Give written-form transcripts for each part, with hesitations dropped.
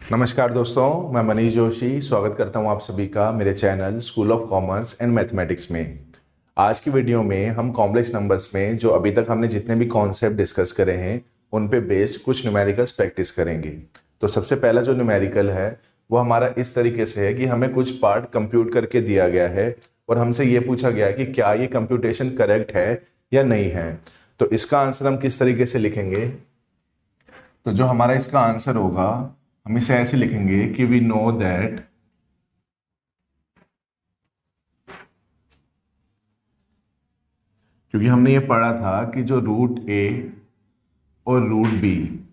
नमस्कार दोस्तों, मैं मनीष जोशी स्वागत करता हूं आप सभी का मेरे channel school of commerce and mathematics में। आज की वीडियो में हम कॉम्प्लेक्स नंबर्स में जो अभी तक हमने जितने भी कॉन्सेप्ट डिस्कस करे हैं उन पे बेस्ड कुछ न्यूमेरिकल्स प्रैक्टिस करेंगे। तो सबसे पहला जो न्यूमेरिकल है वो हमारा इस तरीके से है कि हमें कुछ पार्ट कंप्यूट करके दिया गया है और हमसे ये पूछा गया है कि क्या ये कंप्यूटेशन करेक्ट है या नहीं है। तो इसका आंसर हम किस तरीके से लिखेंगे, तो जो हमारा इसका आंसर होगा हम इसे ऐसे लिखेंगे कि वी नो दैट क्योंकि हमने ये पढ़ा था कि जो रूट ए और रूट बी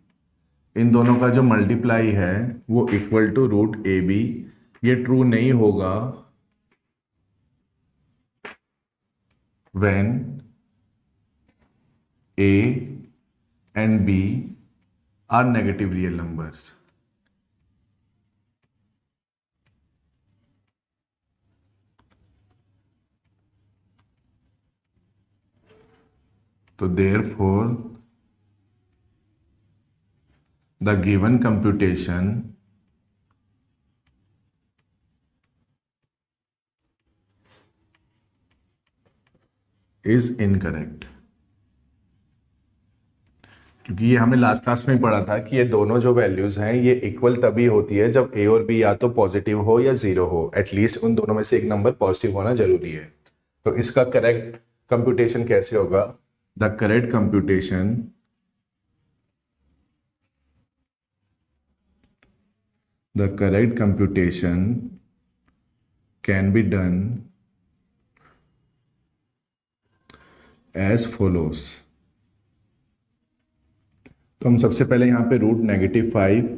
इन दोनों का जो मल्टीप्लाई है वो equal to root a b. ये ट्रू नहीं होगा when a and b are negative real numbers. तो therefore the given computation is incorrect। क्योंकि ये हमें लास्ट क्लास में पढ़ा था कि ये दोनों जो वैल्यूज हैं ये इक्वल तभी होती है जब ए और बी या तो पॉजिटिव हो या जीरो हो, एटलीस्ट उन दोनों में से एक नंबर पॉजिटिव होना जरूरी है। तो इसका करेक्ट कंप्यूटेशन कैसे होगा? The correct computation can be done as follows. तो हम सबसे पहले यहाँ पे √-5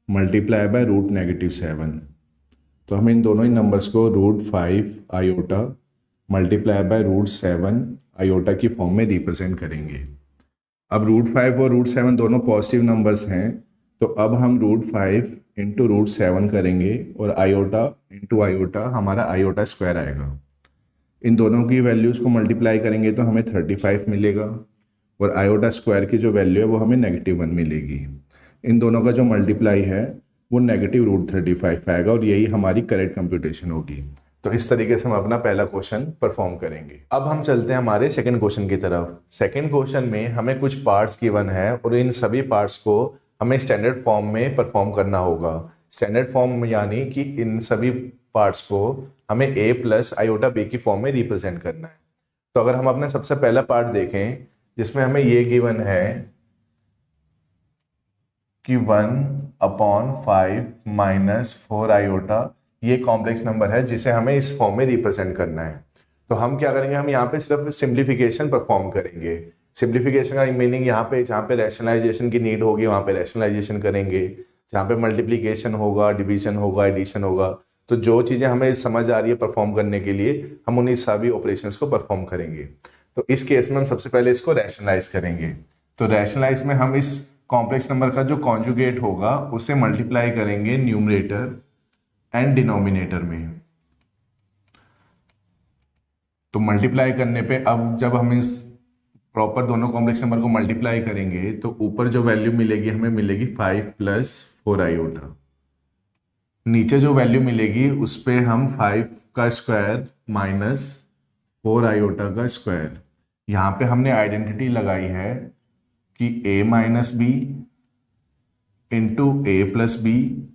मल्टीप्लाई बाय √-7। तो हम इन दोनों ही नंबर्स को √5 आयोटा मल्टीप्लाई बाय √7 आयोटा की फॉर्म में रिप्रेजेंट करेंगे। अब √5 और √7 दोनों पॉजिटिव नंबर्स हैं, तो अब हम √5 इंटू √7 करेंगे और आयोटा इंटू आयोटा हमारा आयोटा स्क्वायर आएगा। इन दोनों की वैल्यूज़ को मल्टीप्लाई करेंगे तो हमें 35 मिलेगा और आयोटा स्क्वायर की जो वैल्यू है वो हमें -1 मिलेगी। इन दोनों का जो मल्टीप्लाई है वो -√35 आएगा और यही हमारी करेक्ट कंप्यूटेशन होगी। तो इस तरीके से हम अपना पहला क्वेश्चन परफॉर्म करेंगे। अब हम चलते हैं हमारे सेकंड क्वेश्चन की तरफ। सेकंड क्वेश्चन में हमें कुछ पार्ट्स गिवन है और इन सभी पार्ट्स को हमें स्टैंडर्ड फॉर्म में परफॉर्म करना होगा। स्टैंडर्ड फॉर्म यानी कि इन सभी पार्ट्स को हमें a प्लस आयोटा b की फॉर्म में रिप्रेजेंट करना है। तो अगर हम अपना सबसे पहला पार्ट देखें जिसमें हमें ये गिवन है कि 1/5 माइनस 4 आयोटा ये कॉम्प्लेक्स नंबर है जिसे हमें इस फॉर्म में रिप्रेजेंट करना है। तो हम क्या करेंगे, हम यहाँ पे सिर्फ सिंप्लीफिकेशन परफॉर्म करेंगे। सिंप्लीफिकेशन का मीनिंग यहाँ पे जहाँ पे रैशनलाइजेशन की नीड होगी वहाँ पे रैशनलाइजेशन करेंगे, जहाँ पे मल्टीप्लीकेशन होगा, डिवीजन होगा, एडिशन होगा, तो जो चीज़ें हमें समझ आ रही है परफॉर्म करने के लिए हम उन्हीं सभी ऑपरेशंस को परफॉर्म करेंगे। तो इस केस में हम सबसे पहले इसको रैशनलाइज करेंगे। तो रैशनलाइज में हम इस कॉम्प्लेक्स नंबर का जो कॉन्जुगेट होगा उसे मल्टीप्लाई करेंगे न्यूमरेटर एंड डिनोमिनेटर में। तो मल्टीप्लाई करने पे अब जब हम इस प्रॉपर दोनों कॉम्प्लेक्स नंबर को मल्टीप्लाई करेंगे तो ऊपर जो वैल्यू मिलेगी हमें मिलेगी 5 प्लस 4 आयोटा। नीचे जो वैल्यू मिलेगी उस पे हम 5 का स्क्वायर माइनस 4 आयोटा का स्क्वायर। यहाँ पे हमने आइडेंटिटी लगाई है कि a minus b into a plus b.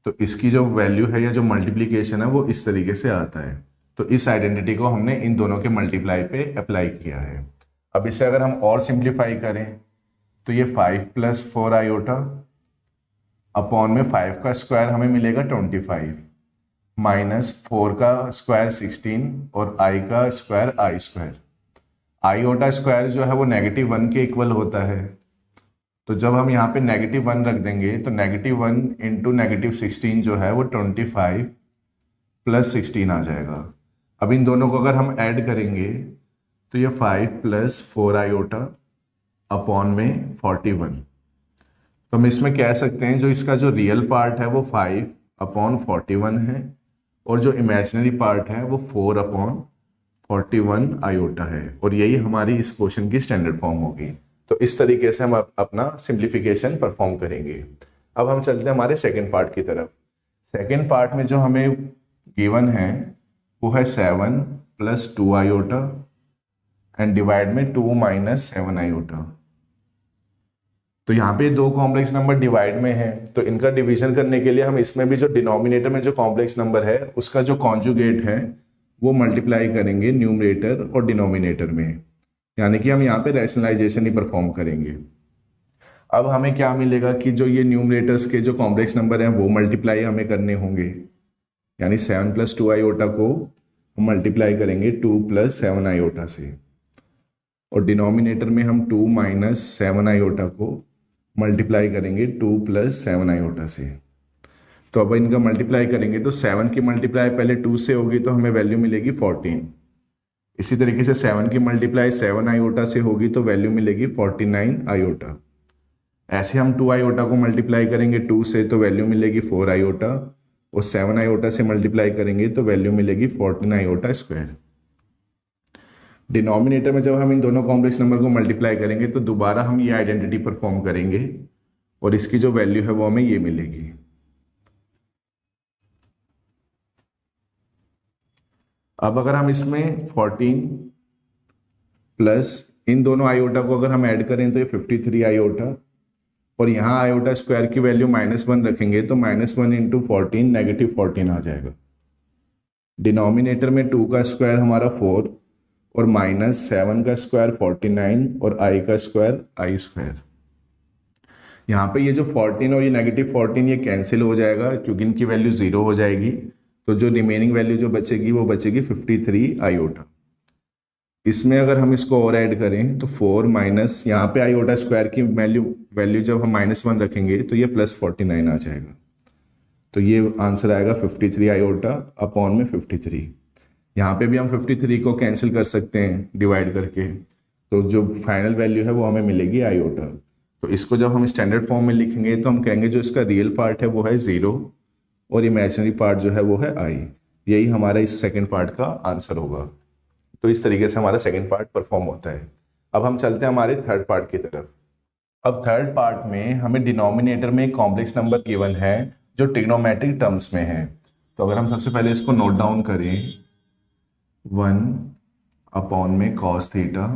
तो इसकी जो वैल्यू है या जो मल्टीप्लीकेशन है वो इस तरीके से आता है। तो इस आइडेंटिटी को हमने इन दोनों के मल्टीप्लाई पे अप्लाई किया है। अब इसे अगर हम और सिंप्लीफाई करें तो ये 5 प्लस 4 आयोटा अपॉन में 5 का स्क्वायर हमें मिलेगा 25 माइनस 4 का स्क्वायर 16 और i का square i square. Iota square जो है वो -1 के इक्वल होता है। तो जब हम यहाँ पे -1 रख देंगे तो -1 इंटू -16 जो है वो 25 प्लस 16 आ जाएगा। अब इन दोनों को अगर हम ऐड करेंगे तो ये 5 प्लस 4 आयोटा अपॉन में 41। तो हम इसमें कह सकते हैं जो इसका जो रियल पार्ट है वो 5/41 है और जो इमेजिनरी पार्ट है वो 4/41 आयोटा है और यही हमारी इस क्वेश्चन की स्टैंडर्ड फॉर्म होगी। तो इस तरीके से हम अपना सिंप्लीफिकेशन परफॉर्म करेंगे। अब हम चलते हैं हमारे सेकेंड पार्ट की तरफ। सेकेंड पार्ट में जो हमें गिवन है वो है 7 + 2 आयोटा एंड डिवाइड में 2 - 7 आयोटा। तो यहाँ पे दो कॉम्प्लेक्स नंबर डिवाइड में है, तो इनका डिवीजन करने के लिए हम इसमें भी जो डिनोमिनेटर में जो कॉम्प्लेक्स नंबर है उसका जो कॉन्जुगेट है वो मल्टीप्लाई करेंगे न्यूमरेटर और डिनोमिनेटर में, यानी कि हम यहाँ पे रैशनलाइजेशन ही परफॉर्म करेंगे। अब हमें क्या मिलेगा कि जो ये न्यूमरेटर्स के जो कॉम्प्लेक्स नंबर हैं वो मल्टीप्लाई हमें करने होंगे, यानी 7 + 2 आयोटा को हम मल्टीप्लाई करेंगे 2 + 7 आयोटा से, और डिनोमिनेटर में हम 2 - 7 आयोटा को मल्टीप्लाई करेंगे 2 + 7 आयोटा से। तो अब इनका मल्टीप्लाई करेंगे तो 7 की मल्टीप्लाई पहले 2 से होगी तो हमें वैल्यू मिलेगी 14। इसी तरीके से 7 की मल्टीप्लाई 7 आयोटा से होगी तो वैल्यू मिलेगी 49 आयोटा। ऐसे हम 2 आयोटा को मल्टीप्लाई करेंगे 2 से तो वैल्यू मिलेगी 4 आयोटा, और 7 आयोटा से मल्टीप्लाई करेंगे तो वैल्यू मिलेगी 14 आयोटा स्क्वायर। डिनोमिनेटर में जब हम इन दोनों कॉम्प्लेक्स नंबर को मल्टीप्लाई करेंगे तो दोबारा हम ये आइडेंटिटी परफॉर्म करेंगे और इसकी जो वैल्यू है वो हमें ये मिलेगी। अब अगर हम इसमें 14 प्लस इन दोनों आयोटा को अगर हम ऐड करें तो ये 53 आयोटा, और यहाँ आयोटा स्क्वायर की वैल्यू -1 रखेंगे तो -1 × 14 -14 आ जाएगा। डिनोमिनेटर में 2 का स्क्वायर हमारा 4 और -7 का स्क्वायर 49 और i का स्क्वायर i²। यहाँ पे ये जो 14 और ये -14 ये कैंसिल हो जाएगा क्योंकि इनकी वैल्यू 0 हो जाएगी, तो जो रिमेनिंग वैल्यू जो बचेगी वो बचेगी 53 आयोटा। इसमें अगर हम इसको और ऐड करें तो 4 माइनस यहाँ पे आयोटा स्क्वायर की वैल्यू जब हम -1 रखेंगे तो ये +49 आ जाएगा। तो ये आंसर आएगा 53 आयोटा अपॉन में 53। यहाँ पे भी हम 53 को कैंसिल कर सकते हैं डिवाइड करके, तो जो फाइनल वैल्यू है वो हमें मिलेगी आयोटा। तो इसको जब हम स्टैंडर्ड फॉर्म में लिखेंगे तो हम कहेंगे जो इसका रियल पार्ट है वो है 0 और इमेजिनरी पार्ट जो है वो है i। यही हमारा इस सेकेंड पार्ट का आंसर होगा। तो इस तरीके से हमारा सेकेंड पार्ट परफॉर्म होता है। अब हम चलते हैं हमारे थर्ड पार्ट की तरफ। अब थर्ड पार्ट में हमें डिनोमिनेटर में एक कॉम्प्लेक्स नंबर गिवन है जो ट्रिग्नोमेट्रिक टर्म्स में है। तो अगर हम सबसे पहले इसको नोट डाउन करें 1 अपॉन में cos theta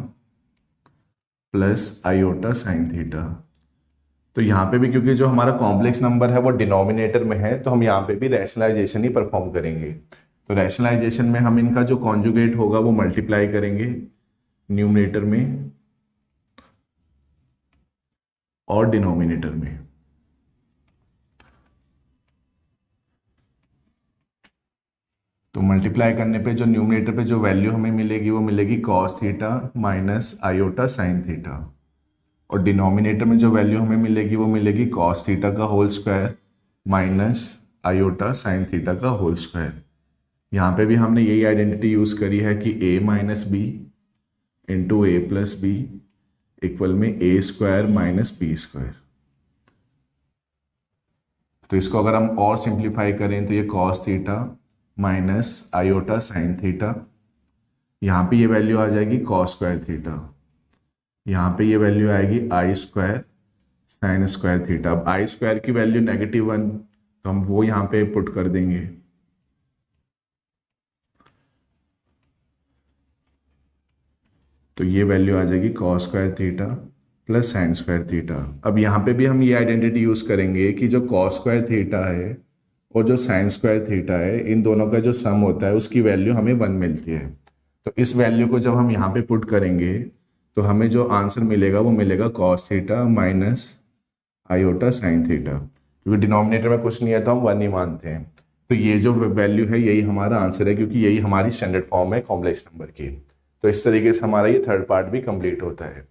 plus iota sin theta. तो यहाँ पे भी क्योंकि जो हमारा कॉम्प्लेक्स नंबर है वो डिनोमिनेटर में है तो हम यहाँ पे भी रैशनलाइजेशन ही परफॉर्म करेंगे। तो रैशनलाइजेशन में हम इनका जो कॉन्जुगेट होगा वो मल्टीप्लाई करेंगे न्यूमरेटर में और डिनोमिनेटर में। तो मल्टीप्लाई करने पे जो न्यूमरेटर पे जो वैल्यू हमें मिलेगी वो मिलेगी cos theta minus iota sin theta, और डिनोमिनेटर में जो वैल्यू हमें मिलेगी वो मिलेगी cos थीटा का whole square minus iota sin theta का होल स्क्वायर। यहाँ पे भी हमने यही आइडेंटिटी यूज करी है कि a minus b into a plus b equal में a² माइनस b²। तो इसको अगर हम और सिंप्लीफाई करें तो ये cos theta minus iota sin theta, यहाँ पे ये वैल्यू आ जाएगी cos² थीटा, यहाँ पे ये वैल्यू आएगी i² sin² थीटा। अब i² की वैल्यू -1 तो हम वो यहाँ पे पुट कर देंगे। तो ये वैल्यू आ जाएगी cos² theta plus sin² theta. अब यहाँ पे भी हम ये आइडेंटिटी यूज करेंगे कि जो cos² थीटा है और जो sin² थीटा है इन दोनों का जो सम होता है उसकी वैल्यू हमें 1 मिलती है। तो इस वैल्यू को जब हम यहाँ पे पुट करेंगे तो हमें जो आंसर मिलेगा वो मिलेगा cos theta minus iota sin theta, क्योंकि डिनोमिनेटर में कुछ नहीं है तो हम 1 ही मानते हैं। तो ये जो वैल्यू है यही हमारा आंसर है क्योंकि यही हमारी स्टैंडर्ड फॉर्म है कॉम्प्लेक्स नंबर की। तो इस तरीके से हमारा ये थर्ड पार्ट भी कंप्लीट होता है।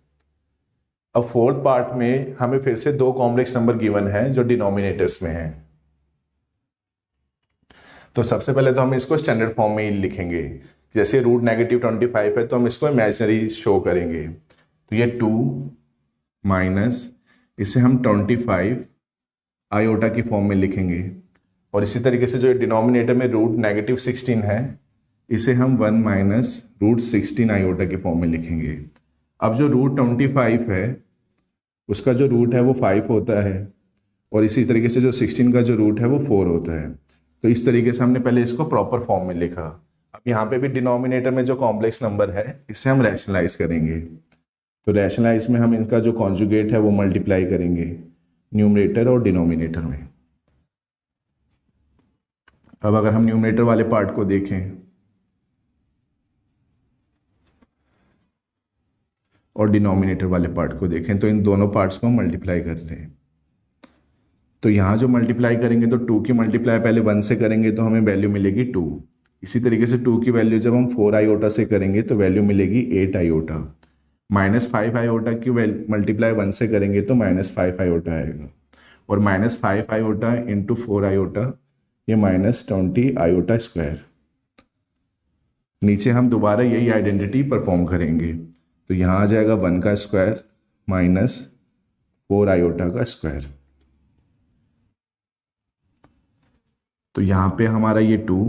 अब फोर्थ पार्ट में हमें फिर से दो कॉम्प्लेक्स नंबर गिवन है जो डिनोमिनेटर्स में है। तो सबसे पहले तो हम इसको स्टैंडर्ड फॉर्म में ही लिखेंगे, जैसे √-25 है तो हम इसको इमेजिनरी शो करेंगे। तो ये 2 माइनस इसे हम 25 आयोटा की फॉर्म में लिखेंगे, और इसी तरीके से जो डिनोमिनेटर में √-16 है इसे हम 1 माइनस √16 आयोटा की फॉर्म में लिखेंगे। अब जो √25 है उसका जो रूट है वो 5 होता है, और इसी तरीके से जो 16 का जो रूट है वो 4 होता है। तो इस तरीके से हमने पहले इसको प्रॉपर फॉर्म में लिखा। अब यहाँ पे भी डिनोमिनेटर में जो कॉम्प्लेक्स नंबर है इसे हम रैशनलाइज करेंगे। तो रैशनलाइज में हम इनका जो कॉन्जुगेट है वो मल्टीप्लाई करेंगे न्यूमरेटर और डिनोमिनेटर में। अब अगर हम न्यूमरेटर वाले पार्ट को देखें और डिनोमिनेटर वाले पार्ट को देखें तो इन दोनों पार्ट्स को हम मल्टीप्लाई कर रहे हैं। तो यहाँ जो मल्टीप्लाई करेंगे तो 2 की मल्टीप्लाई पहले 1 से करेंगे तो हमें वैल्यू मिलेगी 2। इसी तरीके से 2 की वैल्यू जब हम 4 आयोटा से करेंगे तो वैल्यू मिलेगी 8 आयोटा। -5 आयोटा की मल्टीप्लाई 1 से करेंगे तो -5 आयोटा आएगा। और -5 आयोटा इंटू 4 आयोटा ये -20 आयोटा स्क्वायर। नीचे हम दोबारा यही आइडेंटिटी परफॉर्म करेंगे तो यहाँ आ जाएगा 1 का स्क्वायर -4 आयोटा का स्क्वायर। तो यहाँ पे हमारा ये 2,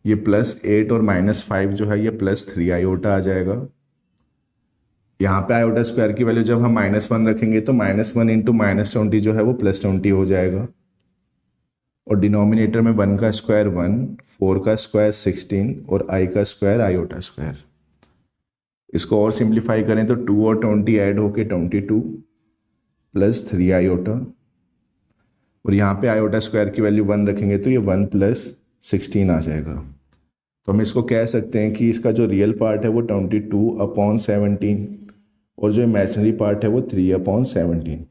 ये +8 और -5 जो है ये +3 आयोटा आ जाएगा। यहाँ पे आयोटा स्क्वायर की वैल्यू जब हम -1 रखेंगे तो -1 इंटू -20 जो है वो +20 हो जाएगा। और डिनोमिनेटर में 1 का स्क्वायर 1, 4 का स्क्वायर 16 और i का स्क्वायर आयोटा स्क्वायर। इसको और सिंप्लीफाई करें तो 2 और 20 ऐड होके 22 +3 आयोटा। और यहाँ पे आयोटा स्क्वायर की वैल्यू 1 रखेंगे तो ये 1 + 16 आ जाएगा। तो हम इसको कह सकते हैं कि इसका जो रियल पार्ट है वो 22/17 और जो इमेजिनरी पार्ट है वो 3/17।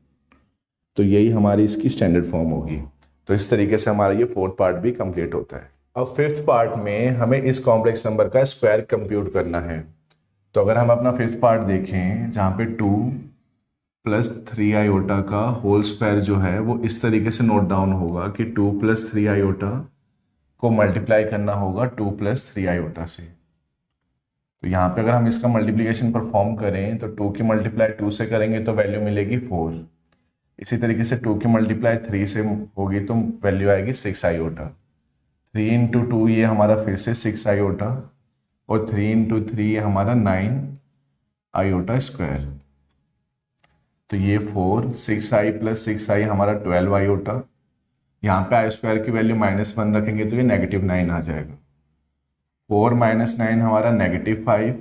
तो यही हमारी इसकी स्टैंडर्ड फॉर्म होगी। तो इस तरीके से हमारा ये 4th पार्ट भी कंप्लीट होता है। अब 5th पार्ट में हमें इस कॉम्प्लेक्स नंबर का स्क्वायर कंप्यूट करना है। तो अगर हम अपना 5th पार्ट देखें जहाँ पे 2 + 3 आयोटा का होल स्क्वायर जो है वो इस तरीके से नोट डाउन होगा कि 2 + 3 आयोटा को मल्टीप्लाई करना होगा 2 + 3 आयोटा से। तो यहाँ पे अगर हम इसका मल्टीप्लिकेशन परफॉर्म करें तो 2 की मल्टीप्लाई 2 से करेंगे तो वैल्यू मिलेगी 4। इसी तरीके से 2 की मल्टीप्लाई 3 से होगी तो वैल्यू आएगी 6 आयोटा। 3 × 2 ये हमारा फिर से 6 आयोटा और 3 × 3 ये हमारा 9 आयोटा स्क्वायर। तो ये 4 6i + 6i हमारा 12 आयोटा। यहाँ पे आई स्क्वायर की वैल्यू -1 रखेंगे तो ये -9 आ जाएगा। 4 - 9 हमारा -5।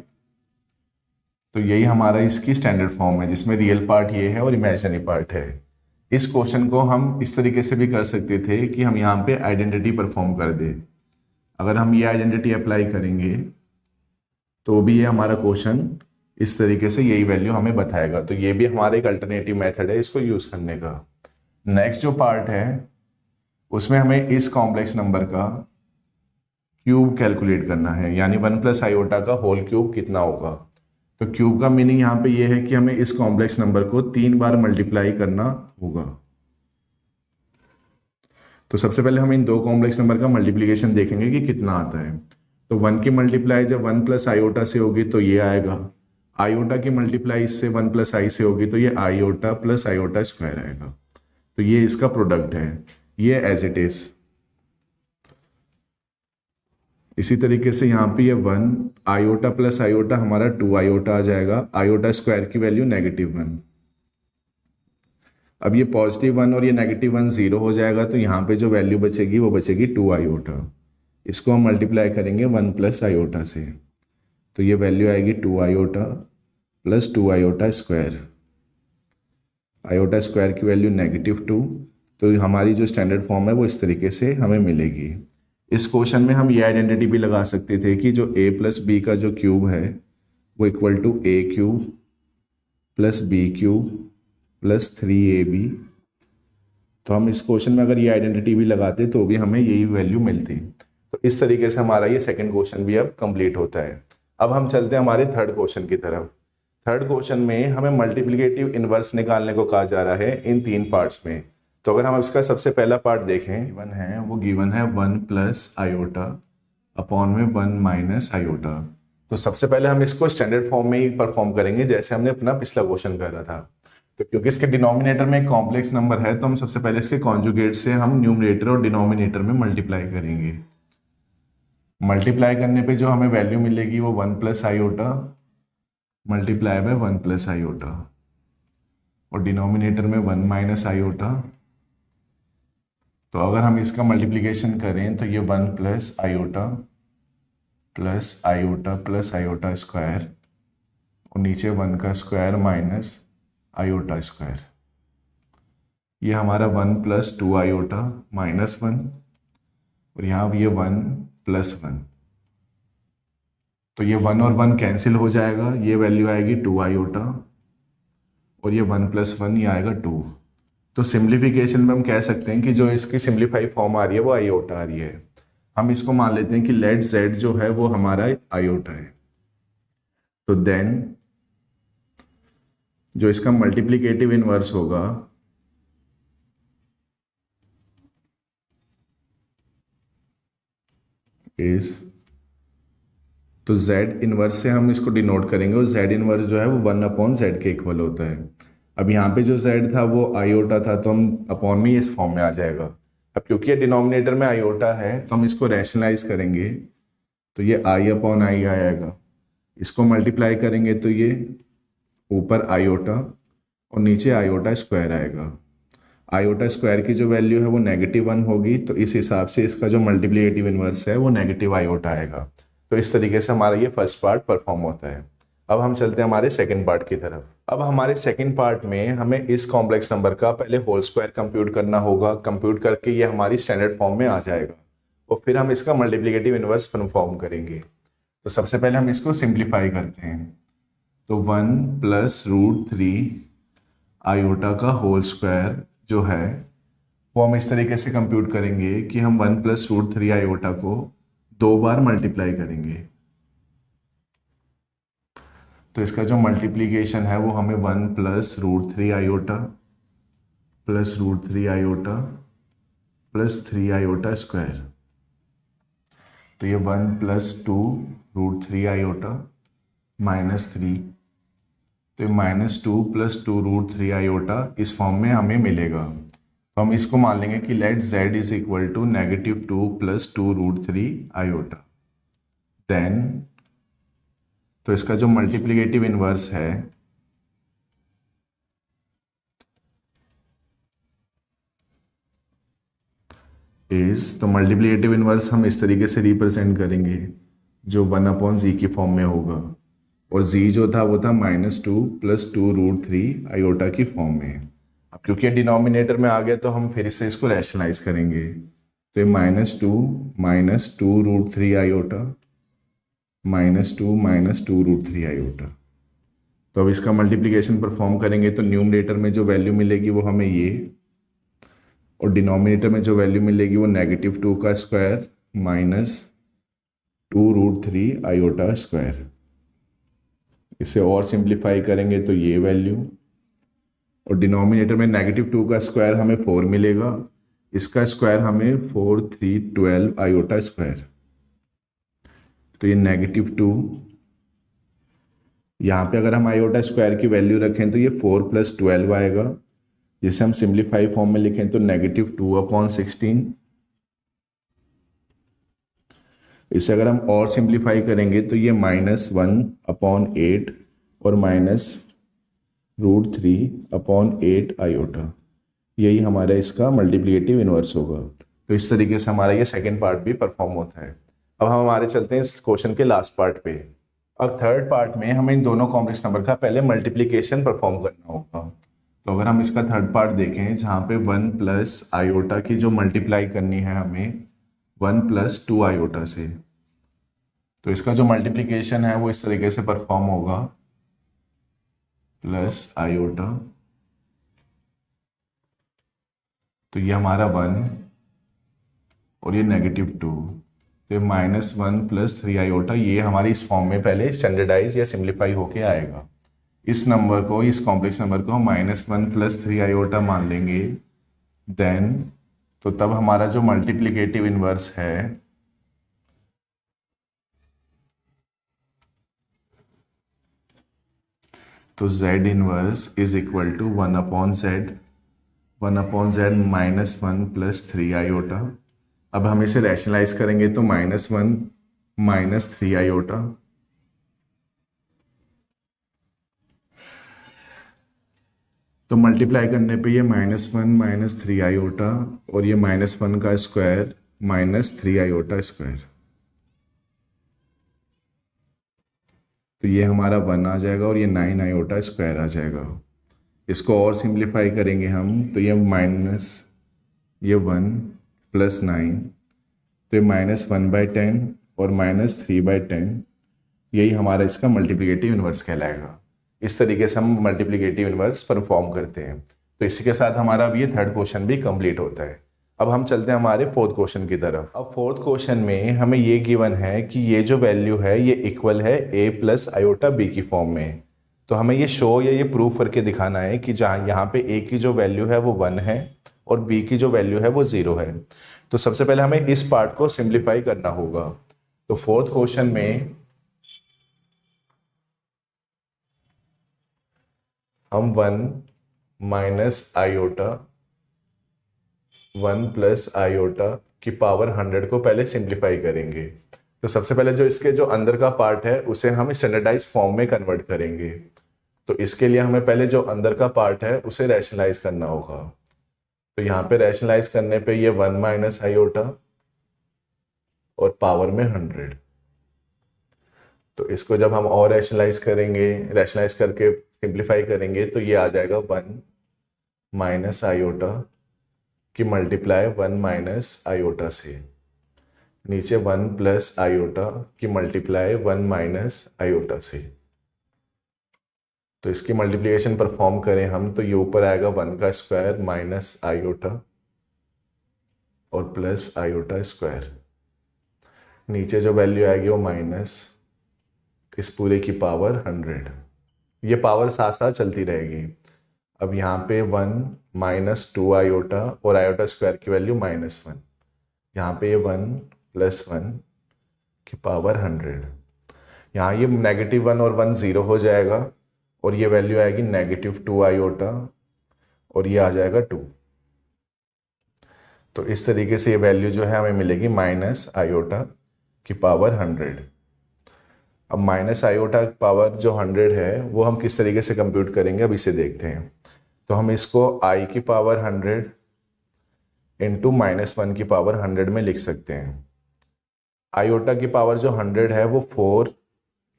तो यही हमारा इसकी स्टैंडर्ड फॉर्म है जिसमें रियल पार्ट ये है और इमेजिनरी पार्ट है। इस क्वेश्चन को हम इस तरीके से भी कर सकते थे कि हम यहाँ पे आइडेंटिटी परफॉर्म कर दे। अगर हम ये आइडेंटिटी अप्लाई करेंगे तो भी ये हमारा क्वेश्चन इस तरीके से यही वैल्यू हमें बताएगा। तो ये भी हमारा एक अल्टरनेटिव मेथड है इसको यूज करने का। नेक्स्ट जो पार्ट है उसमें हमें इस कॉम्प्लेक्स नंबर का क्यूब कैलकुलेट करना है, यानी 1 + आयोटा का होल क्यूब कितना होगा। तो क्यूब का मीनिंग यहाँ पे ये है कि हमें इस कॉम्प्लेक्स नंबर को 3 बार मल्टीप्लाई करना होगा। तो सबसे पहले हम इन दो कॉम्प्लेक्स नंबर का मल्टीप्लिकेशन देखेंगे कि कितना आता है। तो 1 की मल्टीप्लाई जब 1 + आयोटा से होगी तो ये आएगा। आयोटा की मल्टीप्लाई इससे 1 + i से होगी तो ये आयोटा + आयोटा स्क्वायर आएगा। तो ये इसका प्रोडक्ट है, ये एज इट इज। इसी तरीके से यहाँ पे ये 1 आयोटा + आयोटा हमारा 2 आयोटा आ जाएगा। आयोटा स्क्वायर की वैल्यू -1। अब ये +1 और ये -1 0 हो जाएगा तो यहाँ पे जो वैल्यू बचेगी वो बचेगी 2 आयोटा। इसको हम मल्टीप्लाई करेंगे 1 + आयोटा से तो ये वैल्यू आएगी 2 iota + 2 iota square. Iota square की वैल्यू -2। तो हमारी जो स्टैंडर्ड फॉर्म है वो इस तरीके से हमें मिलेगी। इस क्वेश्चन में हम ये आइडेंटिटी भी लगा सकते थे कि जो a + b का जो क्यूब है वो equal to a³ + b³ + 3ab। तो हम इस क्वेश्चन में अगर ये आइडेंटिटी भी लगाते तो भी हमें यही वैल्यू मिलती। तो इस तरीके से हमारा ये सेकंड क्वेश्चन भी अब कंप्लीट होता है। अब हम चलते हैं हमारे थर्ड क्वेश्चन की तरफ। थर्ड क्वेश्चन में हमें मल्टीप्लिकेटिव इनवर्स निकालने को कहा जा रहा है इन 3 पार्ट्स में। तो अगर हम इसका सबसे पहला पार्ट देखें वो गिवन है 1 + आयोटा अपॉन में 1 - आयोटा। तो सबसे पहले हम इसको स्टैंडर्ड फॉर्म में ही परफॉर्म करेंगे जैसे हमने अपना पिछला क्वेश्चन करा था। तो क्योंकि इसके डिनोमिनेटर में एक कॉम्प्लेक्स नंबर है तो हम सबसे पहले इसके कॉन्जुगेट से हम न्यूमरेटर और डिनोमिनेटर में मल्टीप्लाई करेंगे। मल्टीप्लाई करने पे जो हमें वैल्यू मिलेगी वो 1 + आयोटा मल्टीप्लाई बाय 1 + आयोटा। और डिनोमिनेटर में 1 माइनस आयोटा। तो अगर हम इसका मल्टीप्लिकेशन करें तो ये 1 plus iota plus iota square और नीचे 1 का स्क्वायर माइनस आयोटा स्क्वायर। ये हमारा 1 प्लस 2 आयोटा माइनस 1 और यहाँ ये 1 प्लस 1। तो ये 1 और 1 कैंसिल हो जाएगा, ये वैल्यू आएगी 2 आयोटा और ये 1 प्लस 1 ये आएगा 2। तो सिंप्लीफिकेशन में हम कह सकते हैं कि जो इसकी सिंप्लीफाई फॉर्म आ रही है वो आयोटा आ रही है। हम इसको मान लेते हैं कि लेट z जो है वो हमारा आयोटा है। तो देन जो इसका मल्टीप्लिकेटिव इनवर्स होगा इज, तो z इनवर्स से हम इसको डिनोट करेंगे और z इनवर्स जो है वो 1/z के इक्वल होता है। अब यहाँ पे जो z था वो आयोटा था तो हम अपॉन में इस फॉर्म में आ जाएगा। अब क्योंकि ये डिनोमिनेटर में आयोटा है तो हम इसको रैशनलाइज करेंगे तो ये i/i आएगा। इसको मल्टीप्लाई करेंगे तो ये ऊपर आयोटा और नीचे आयोटा स्क्वायर आएगा। आयोटा स्क्वायर की जो वैल्यू है वो -1 होगी तो इस हिसाब से इसका जो मल्टीप्लिकेटिव इनवर्स है वो नेगेटिव आयोटा आएगा। तो इस तरीके से हमारा ये फर्स्ट पार्ट परफॉर्म होता है। अब हम चलते हैं हमारे सेकंड पार्ट की तरफ। अब हमारे सेकंड पार्ट में हमें इस कॉम्प्लेक्स नंबर का पहले होल स्क्वायर कंप्यूट करना होगा। कंप्यूट करके ये हमारी स्टैंडर्ड फॉर्म में आ जाएगा और फिर हम इसका मल्टीप्लिकेटिव इनवर्स परफॉर्म करेंगे। तो सबसे पहले हम इसको सिंप्लीफाई करते हैं। तो 1 प्लस √3 आयोटा का होल स्क्वायर जो है वो हम इस तरीके से कंप्यूट करेंगे कि हम 1 प्लस √3 आयोटा को 2 बार मल्टीप्लाई करेंगे। तो इसका जो मल्टीप्लीकेशन है वो हमें 1 plus √3 iota plus √3 iota plus 3 iota square. तो ये 1 प्लस 2 √3 आयोटा माइनस 3। तो -2 प्लस 2 √3 आयोटा इस फॉर्म में हमें मिलेगा। तो हम इसको मान लेंगे कि let z is equal to -2 plus 2 √3 iota. Then तो इसका जो मल्टीप्लिकेटिव इनवर्स है इज, तो मल्टीप्लिकेटिव इनवर्स हम इस तरीके से रिप्रेजेंट करेंगे जो 1/z की फॉर्म में होगा और z जो था वो था -2 प्लस 2 √3 आयोटा की फॉर्म में। अब क्योंकि डिनोमिनेटर में आ गया तो हम फिर से इसको रैशनलाइज करेंगे। तो ये -2 √3 आयोटा -2 √3 आयोटा। तो अब इसका मल्टीप्लिकेशन परफॉर्म करेंगे तो न्यूमरेटर में जो वैल्यू मिलेगी वो हमें ये और डिनोमिनेटर में जो वैल्यू मिलेगी वो -2 का स्क्वायर -2 √3 आयोटा स्क्वायर। इसे और सिंप्लीफाई करेंगे तो ये वैल्यू और डिनोमिनेटर में -2 का स्क्वायर हमें 4 मिलेगा, इसका स्क्वायर हमें 4 3 12 आयोटा स्क्वायर। तो ये -2 यहाँ पे अगर हम आयोटा स्क्वायर की वैल्यू रखें तो ये 4 + 12 आएगा, जिसे हम सिंप्लीफाई फॉर्म में लिखें तो -2/16। इसे अगर हम और सिंप्लीफाई करेंगे तो ये -1/8 और -√3/8 आयोटा। यही हमारा इसका मल्टीप्लिकेटिव इनवर्स होगा। तो इस तरीके से हमारा ये सेकंड पार्ट भी परफॉर्म होता है। अब हम हमारे चलते हैं इस क्वेश्चन के लास्ट पार्ट पे। अब थर्ड पार्ट में हमें इन दोनों कॉम्प्लेक्स नंबर का पहले मल्टीप्लिकेशन परफॉर्म करना होगा। तो अगर हम इसका थर्ड पार्ट देखें जहाँ पे 1 प्लस आयोटा की जो मल्टीप्लाई करनी है हमें 1 + 2 आयोटा से, तो इसका जो मल्टीप्लिकेशन है वो इस तरीके से परफॉर्म होगा प्लस आयोटा, तो ये हमारा 1 और ये -2, तो -1 + 3 आयोटा, ये हमारी इस फॉर्म में पहले स्टैंडर्डाइज या सिंप्लीफाई होके आएगा। इस नंबर को, इस कॉम्प्लेक्स नंबर को हम -1 + 3 आयोटा मान लेंगे। देन तो तब हमारा जो मल्टीप्लिकेटिव इनवर्स है तो z inverse is equal to 1/z -1 + 3 iota. अब हम इसे रैशनलाइज करेंगे तो -1 - 3 आयोटा, तो मल्टीप्लाई करने पे ये -1 -3 आयोटा और ये -1 का स्क्वायर -3 आयोटा स्क्वायर, तो ये हमारा 1 आ जाएगा और ये 9 आयोटा स्क्वायर आ जाएगा। इसको और सिंप्लीफाई करेंगे हम तो ये 1 प्लस 9, तो ये -1/10 और -3/10, यही हमारा इसका मल्टीप्लिकेटिव इन्वर्स कहलाएगा। इस तरीके से हम मल्टीप्लिकेटिव इन्वर्स परफॉर्म करते हैं। तो इसी के साथ हमारा अब ये थर्ड क्वेश्चन भी कंप्लीट होता है। अब हम चलते हैं हमारे फोर्थ क्वेश्चन की तरफ। अब फोर्थ क्वेश्चन में हमें ये गिवन है कि ये जो वैल्यू है ये इक्वल है a प्लस आयोटा b की फॉर्म में। तो हमें ये शो या ये प्रूव करके दिखाना है कि जहाँ यहाँ पे a की जो वैल्यू है वो 1 है और b की जो वैल्यू है वो 0 है। तो सबसे पहले हमें इस पार्ट को सिंप्लीफाई करना होगा। तो फोर्थ क्वेश्चन में हम 1 प्लस आयोटा की पावर 100 को पहले सिंप्लीफाई करेंगे। तो सबसे पहले जो इसके जो अंदर का पार्ट है उसे हम स्टैंडर्डाइज फॉर्म में कन्वर्ट करेंगे। तो इसके लिए हमें पहले जो अंदर का पार्ट है उसे रैशनलाइज करना होगा। तो यहाँ पे रैशनलाइज करने पे ये 1 माइनस आयोटा और पावर में 100। तो इसको जब हम और रैशनलाइज करेंगे, रैशनलाइज करके सिंप्लीफाई करेंगे तो ये आ जाएगा 1 माइनस आयोटा की मल्टीप्लाई 1 माइनस आयोटा से, नीचे 1 प्लस आयोटा की मल्टीप्लाई 1 माइनस आयोटा से। तो इसकी मल्टीप्लिकेशन परफॉर्म करें हम तो ये ऊपर आएगा 1 का स्क्वायर माइनस आयोटा और प्लस आयोटा स्क्वायर, नीचे जो वैल्यू आएगी वो माइनस इस पूरे की पावर 100। ये पावर साथ साथ चलती रहेगी। अब यहाँ पे 1 माइनस 2 आयोटा और आयोटा स्क्वायर की वैल्यू -1, यहाँ पे ये 1 प्लस 1 की पावर 100। यहाँ ये -1 और 1 0 हो जाएगा और ये वैल्यू आएगी -2 आयोटा और ये आ जाएगा 2। तो इस तरीके से ये वैल्यू जो है हमें मिलेगी माइनस आयोटा की पावर 100। अब माइनस आयोटा पावर जो 100 है वो हम किस तरीके से कंप्यूट करेंगे अब इसे देखते हैं। तो हम इसको i की पावर 100 इंटू -1 की पावर 100 में लिख सकते हैं। आयोटा की पावर जो 100 है वो 4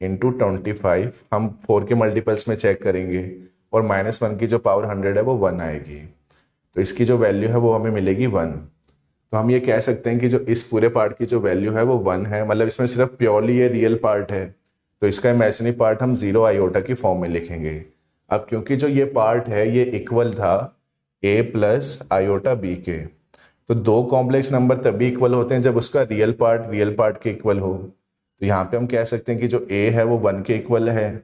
इंटू 25, हम 4 के मल्टीपल्स में चेक करेंगे और -1 की जो पावर 100 है वो 1 आएगी। तो इसकी जो वैल्यू है वो हमें मिलेगी 1। तो हम ये कह सकते हैं कि जो इस पूरे पार्ट की जो वैल्यू है वो 1 है, मतलब इसमें सिर्फ प्योरली ये रियल पार्ट है। तो इसका इमेजिनरी पार्ट हम 0 आयोटा की फॉर्म में लिखेंगे। अब क्योंकि जो ये पार्ट है ये इक्वल था a प्लस आयोटा b के, तो दो कॉम्प्लेक्स नंबर तभी इक्वल होते हैं जब उसका रियल पार्ट के इक्वल हो। तो यहाँ पे हम कह सकते हैं कि जो a है वो 1 के इक्वल है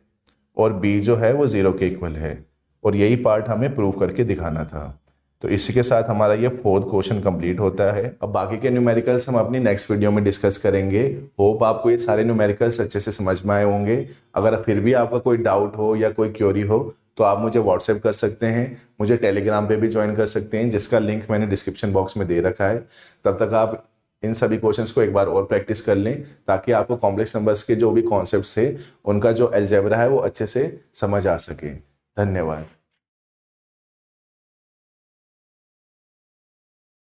और b जो है वो 0 के इक्वल है, और यही पार्ट हमें प्रूव करके दिखाना था। तो इसी के साथ हमारा ये फोर्थ क्वेश्चन कंप्लीट होता है। अब बाकी के न्यूमेरिकल्स हम अपनी नेक्स्ट वीडियो में डिस्कस करेंगे। होप आपको ये सारे न्यूमेरिकल्स अच्छे से समझ में आए होंगे। अगर फिर भी आपका कोई डाउट हो या कोई क्वेरी हो तो आप मुझे व्हाट्सएप कर सकते हैं, मुझे टेलीग्राम पे भी ज्वाइन कर सकते हैं जिसका लिंक मैंने डिस्क्रिप्शन बॉक्स में दे रखा है। तब तक आप इन सभी क्वेश्चंस को एक बार और प्रैक्टिस कर लें ताकि आपको कॉम्प्लेक्स नंबर्स के जो भी कॉन्सेप्ट्स है उनका जो अलजेब्रा है वो अच्छे से समझ आ सके। धन्यवाद।